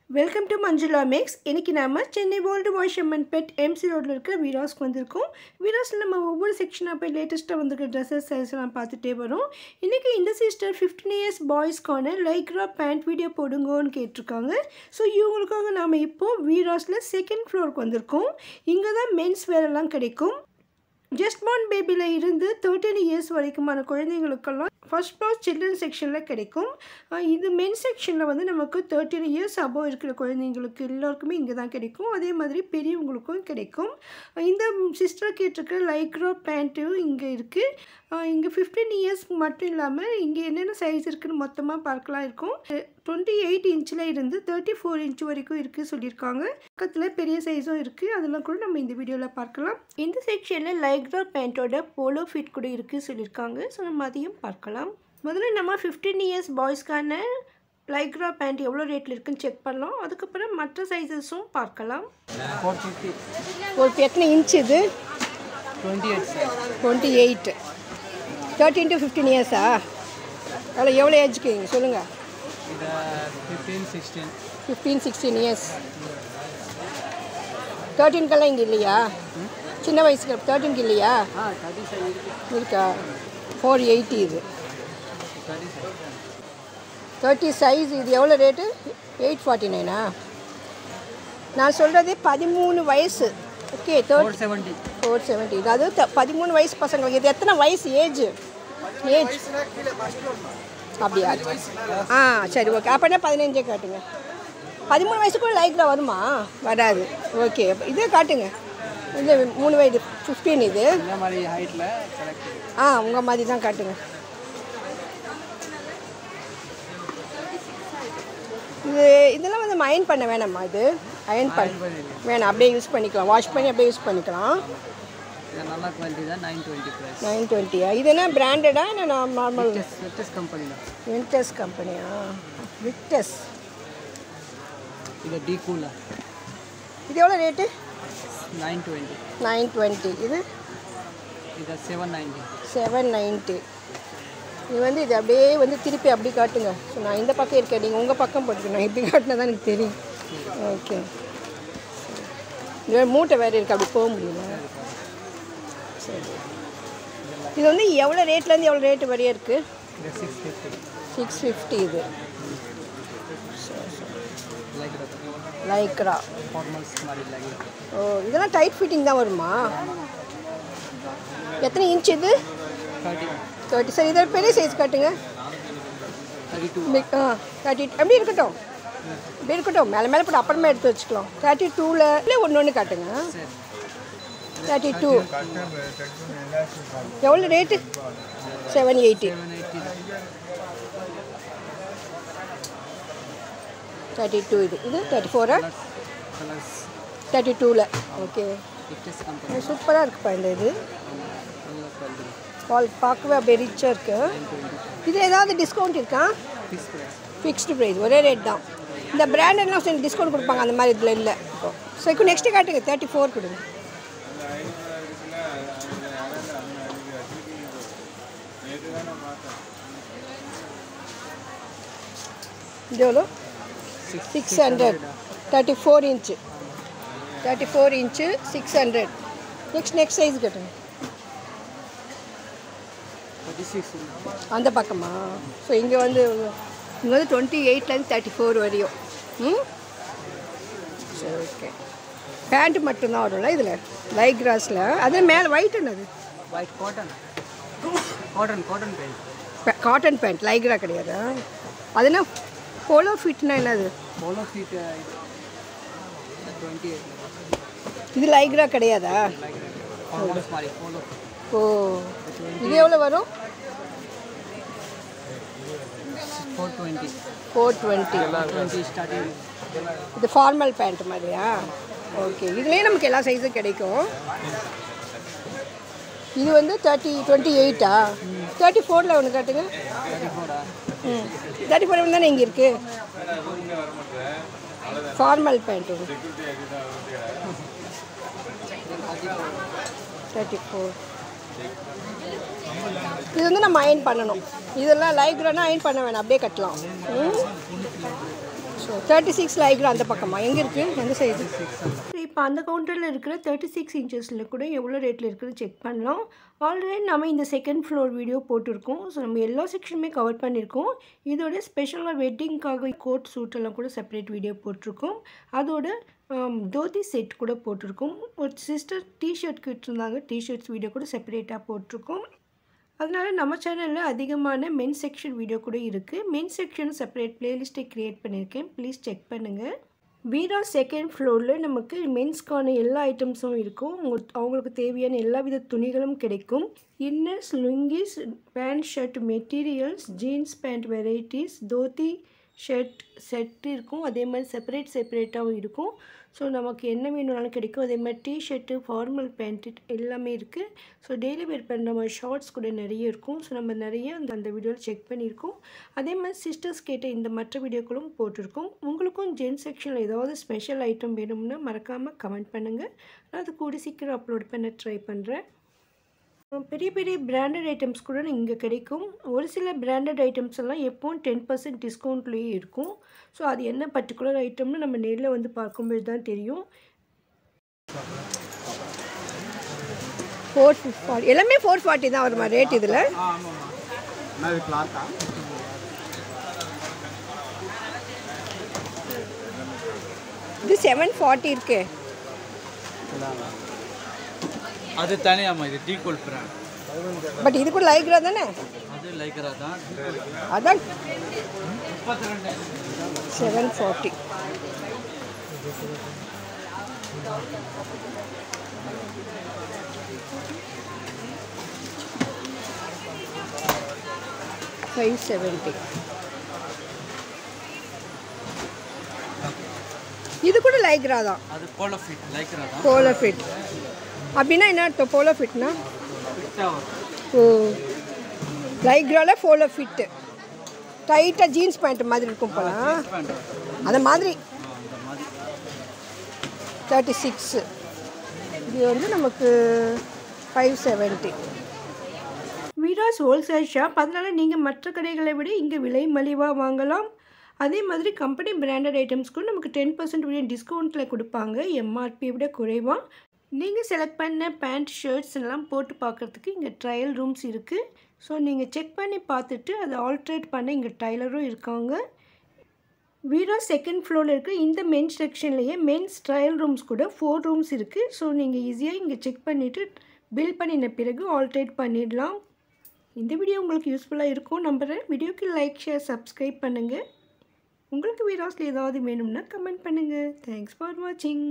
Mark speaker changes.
Speaker 1: Welcome to Manjula Max. இன்றைக்கி நம்ம Chennai old Washermanpet MC ரோடில் இருக்கிற வீராஸ்க்கு வந்திருக்கோம். வீராஸில் நம்ம ஒவ்வொரு செக்ஷனாக போய் லேட்டஸ்ட்டாக வந்திருக்க ட்ரெஸ்ஸஸ் சைஸ்லாம் பார்த்துட்டே வரோம். இன்றைக்கி இந்த சிஸ்டர் 15 இயர்ஸ் பாய்ஸ்க்கான லைக்ரா பேண்ட் வீடியோ போடுங்கன்னு கேட்டிருக்காங்க. ஸோ இவங்களுக்காக நாம் இப்போது வீராஸில் செகண்ட் ஃப்ளோருக்கு வந்திருக்கோம். இங்கே தான் மென்ஸ் வேரெல்லாம் கிடைக்கும். ஜஸ்ட் பார்ன் பேபியில் இருந்து 13 இயர்ஸ் வரைக்குமான குழந்தைங்களுக்கெல்லாம் ஃபர்ஸ்ட் ஃப்ளோர் சில்ட்ரன் செக்ஷனில் கிடைக்கும். இது மென் செக்ஷனில் வந்து நமக்கு 13 இயர்ஸ் அபோவ் இருக்கிற குழந்தைங்களுக்கு எல்லாருக்குமே இங்கே தான் கிடைக்கும். அதே மாதிரி பெரியவங்களுக்கும் கிடைக்கும். இந்த சிஸ்டர் கேட்டிருக்கிற லைக்ரா பேண்ட்டும் இங்கே இருக்குது. இங்கே 15 இயர்ஸ் மட்டும் இல்லாமல் இங்கே என்னென்ன சைஸ் இருக்குதுன்னு மொத்தமாக பார்க்கலாம் இருக்கும். 28 இன்ச்சில் இருந்து 34 இன்ச் வரைக்கும் இருக்குது சொல்லியிருக்காங்க. பக்கத்தில் பெரிய சைஸும் இருக்குது. அதெல்லாம் கூட நம்ம இந்த வீடியோவில் பார்க்கலாம். இந்த செக்ஷனில் லைக்ரா பேண்ட்டோட போலோ ஃபிட் கூட இருக்குது சொல்லியிருக்காங்க. ஸோ நம்ம அதையும் பார்க்கலாம். முதல்ல நம்ம 15 இயர்ஸ் பாய்ஸ்க்கான லைக்ரா பேண்ட் எவ்வளோ ரேட்டில் இருக்குன்னு செக் பண்ணலாம். அதுக்கப்புறம் மற்ற சைஸஸும் பார்க்கலாம். ஒரு எத்தனை இன்ச் இது? 28. 13 to 15 இயர்ஸா? அதில் எவ்வளோ ஏஜ்க்கு சொல்லுங்கள். 15-16 இயர்ஸ். 13க்கெல்லாம் இங்கே இல்லையா? சின்ன வயசுக்கு 13க்கு இல்லையா? இருக்கா? 480 இது. 30 சைஸ். இது எவ்வளோ ரேட்டு? 849. நான் சொல்கிறது 13 வயசு. ஓகே, 470. அதாவது 13 வயசு பசங்களுக்கு. இது எத்தனை வயசு ஏஜ் அப்படியா? சரி, ஓகே. அப்போனா 15 காட்டுங்க. 13 வயசுக்குள்ள லைக்ரா வருமா? வராது. ஓகே, இதே காட்டுங்க. இது 3 வயது 15. இது உங்கள் மாதிரி தான் காட்டுங்க. இதெல்லாம் வந்து அயர்ன் பண்ண வேணாம்மா? இது அயர்ன் பண்ண வேணாம், அப்படியே யூஸ் பண்ணிக்கலாம். வாஷ் பண்ணி அப்படியே யூஸ் பண்ணிக்கலாம்.
Speaker 2: நல்ல குவாலிட்டி தான்.
Speaker 1: 920. இது என்ன பிராண்டடா? என்ன நார்மல்? வின்டர்ஸ் கம்பெனியா? விக்டஸ்.
Speaker 2: இது டி கூலா.
Speaker 1: இது எவ்வளோ ரேட்டு?
Speaker 2: 920.
Speaker 1: இது
Speaker 2: 790.
Speaker 1: இது வந்து இது அப்படியே வந்து திருப்பி அப்படி காட்டுங்க. ஸோ நான் இந்த பக்கம் இருக்கேன், நீங்கள் உங்கள் பக்கம் போட்டுக்கணும். இப்படி காட்டினா தான் எனக்கு தெரியும். ஓகே, இது மூட்டை வேறு இருக்குது, அப்படி போக முடியல. சரி, இது வந்து எவ்வளோ ரேட்லேருந்து எவ்வளோ ரேட்டு வரையும் இருக்குது? 650. இது லைக்ரா. ஓ, இதெல்லாம் டைட் ஃபிட்டிங் தான் வருமா? எத்தனை இன்ச் இது? 30. சரி, இதில் பெரிய சைஸ் காட்டுங்க. 32 எப்படி இருக்கட்டும், இப்படி இருக்கட்டும். மேலே போட்டு அப்புறமா எடுத்து வச்சுக்கலாம். 32ல் ஒன்று காட்டுங்க. 32 எவ்வளோ ரேட்டு? 780. 32. இது 34. 32ல். ஓகே, சூப்பராக இருக்குப்பா இந்த இது. பார்க்கவே அப்படியே ரிச்சாக இருக்குது. இது ஏதாவது டிஸ்கவுண்ட் இருக்கா? ஃபிக்ஸ்டு ப்ரைஸ், ஒரே ரேட் தான். இந்த பிராண்டட்லாம் சரி டிஸ்கவுண்ட் கொடுப்பாங்க, அந்த மாதிரி இதில் இல்லை. சரி, நெக்ஸ்ட்டு காட்டுங்க. 34 கொடுங்க. இது எவ்வளோ? 600. 34 இன்ச்சு. 600. நெக்ஸ்ட் சைஸ் கட்டுங்க. அந்த பக்கமா? ஸோ இங்கே வந்து 28லேருந்து 34 வரையும். சரி, ஓகே. பேண்ட்டு மட்டும்தான் வரும்ல இதில் லைக்ராஸில்? அது மேலே ஒயிட் என்னது?
Speaker 2: White cotton pant.
Speaker 1: Cotton pant lycra கிடையாது. அது என்ன போலோ ஃபிட்னா என்னது?
Speaker 2: Polo fit 28.
Speaker 1: இது லைக்ரா கிடையாதா? ஓ, இது எவ்வளோ வரும்? 420. இது ஃபார்மல் பேண்ட் மாதிரியா? ஓகே, இதுலேயே நமக்கு எல்லா சைஸும் கிடைக்கும். இது வந்து 28. 34ல் ஒன்று காட்டுங்க. 34 தானே இங்கே இருக்குது. Formal pant 34. இது வந்து நம்ம அயர்ன் பண்ணணும். இதெல்லாம் லைக்ரானா அயர்ன் பண்ண வேணாம், அப்படியே கட்டலாம். ஸோ 36 லைக்ரா அந்த பக்கமா எங்கே இருக்குது எந்த சைடு? இப்போ அந்த கவுண்டரில் இருக்கிற 36 இன்ச்சஸில் கூட எவ்வளோ ரேட்டில் இருக்குதுன்னு செக் பண்ணலாம். ஆல்ரெடி நம்ம இந்த செகண்ட் ஃப்ளோர் வீடியோ போட்டிருக்கோம். ஸோ நம்ம எல்லா செக்ஷனுமே கவர் பண்ணியிருக்கோம். இதோட ஸ்பெஷலாக வெட்டிங்க்காக கோட் சூட்டெல்லாம் கூட செப்பரேட் வீடியோ போட்டிருக்கோம். அதோட தோதி செட் கூட போட்டிருக்கோம். ஒரு சிஸ்டர் டிஷர்ட் கிட்டிருந்தாங்க, டிஷர்ட்ஸ் வீடியோ கூட செப்பரேட்டாக போட்டிருக்கோம். அதனால் நம்ம சேனலில் அதிகமான மென் செக்ஷன் வீடியோ கூட இருக்குது. மென் செக்ஷன் செப்பரேட் ப்ளேலிஸ்ட்டை க்ரியேட் பண்ணியிருக்கேன், ப்ளீஸ் செக் பண்ணுங்கள். வீரா செகண்ட் ஃப்ளோரில் நமக்கு மென்ஸ்க்கான எல்லா ஐட்டம்ஸும் இருக்கும். அவங்களுக்கு தேவையான எல்லா வித துணிகளும் கிடைக்கும். Inners, lungis, pant shirt materials, jeans pant varieties, dhoti shirt set இருக்கும். அதே மாதிரி செப்பரேட்டாகவும் இருக்கும். ஸோ நமக்கு என்ன வேணும்னாலும் கிடைக்கும். அதே மாதிரி டிஷர்ட்டு, ஃபார்மல் பேண்ட்டு எல்லாமே இருக்குது. ஸோ டெய்லி வேர் பண்ணுற மாதிரி ஷார்ட்ஸ் கூட நிறைய இருக்கும். ஸோ நம்ம நிறைய அந்த வீடியோவில் செக் பண்ணியிருக்கோம். அதே மாதிரி சிஸ்டர்ஸ் கேட்ட இந்த மற்ற வீடியோக்களும் போட்டிருக்கோம். உங்களுக்கும் ஜென்ஸ் செக்ஷனில் ஏதாவது ஸ்பெஷல் ஐட்டம் வேணும்னா மறக்காமல் கமெண்ட் பண்ணுங்கள். நான் அது கூடி சீக்கிரம் அப்லோட் பண்ண ட்ரை பண்ணுறேன். பெரிய பெரிய பிராண்டட் ஐட்டம்ஸ் கூட இங்கே கிடைக்கும். ஒரு சில பிராண்டட் ஐட்டம்ஸ் எல்லாம் எப்போவும் 10% டிஸ்கவுண்ட்லேயே இருக்கும். ஸோ அது என்ன பர்டிகுலர் ஐட்டம்னு நம்ம நேரில் வந்து பார்க்கும்போது தான் தெரியும். 440 எல்லாமே 440 தான் வருமா ரேட் இதில்? இது 740 இருக்கு.
Speaker 2: அது தனியாமா, இது டீ கோல் பிராண்ட்.
Speaker 1: பட் இது கூட லைக்ரா தானே?
Speaker 2: அது லைக்ரா தான்.
Speaker 1: அதான் 740. $570. இது கூட லைக்ரா தான்.
Speaker 2: அது போலோ ஃபிட் லைக்ரா தான்.
Speaker 1: போலோ ஃபிட் அப்படின்னா என்ன அர்த்தம்? போலோ ஃபிட்னா ஓ, லைக்ராவில் போலோ ஃபிட்டு டைட்டாக ஜீன்ஸ் பேண்ட் மாதிரி இருக்கும் போல. அந்த மாதிரி 36. இது வந்து நமக்கு 570. Veeras wholesale shop. அதனால் நீங்கள் மற்ற கடைகளை விட இங்கே விலை மலிவாக வாங்கலாம். அதே மாதிரி கம்பெனி பிராண்டட் ஐட்டம்ஸ்க்கும் நமக்கு 10% வரையும் டிஸ்கவுண்ட்டில் கொடுப்பாங்க, எம்ஆர்பி விட குறைவாக. நீங்கள் செலக்ட் பண்ண பேண்ட் ஷர்ட்ஸ் எல்லாம் போட்டு பார்க்குறதுக்கு இங்கே ட்ரையல் ரூம்ஸ் இருக்குது. ஸோ நீங்கள் செக் பண்ணி பார்த்துட்டு அதை ஆல்ட்ரேட் பண்ண இங்கே டைலரும் இருக்காங்க. வீரா செகண்ட் ஃப்ளோரில் இருக்க இந்த மென்ஸ் செக்ஷன்லேயே மென்ஸ் ட்ரையல் ரூம்ஸ் கூட 4 ரூம்ஸ் இருக்குது. ஸோ நீங்கள் ஈஸியாக இங்கே செக் பண்ணிவிட்டு பில் பண்ணின பிறகு ஆல்ட்ரேட் பண்ணிடலாம். இந்த வீடியோ உங்களுக்கு யூஸ்ஃபுல்லாக இருக்கும் நம்புகிறேன். வீடியோக்கு லைக், ஷேர், சப்ஸ்கிரைப் பண்ணுங்கள். உங்களுக்கு வீராஸில் ஏதாவது வேணும்னா கமெண்ட் பண்ணுங்கள். தேங்க்ஸ் ஃபார் வாட்சிங்.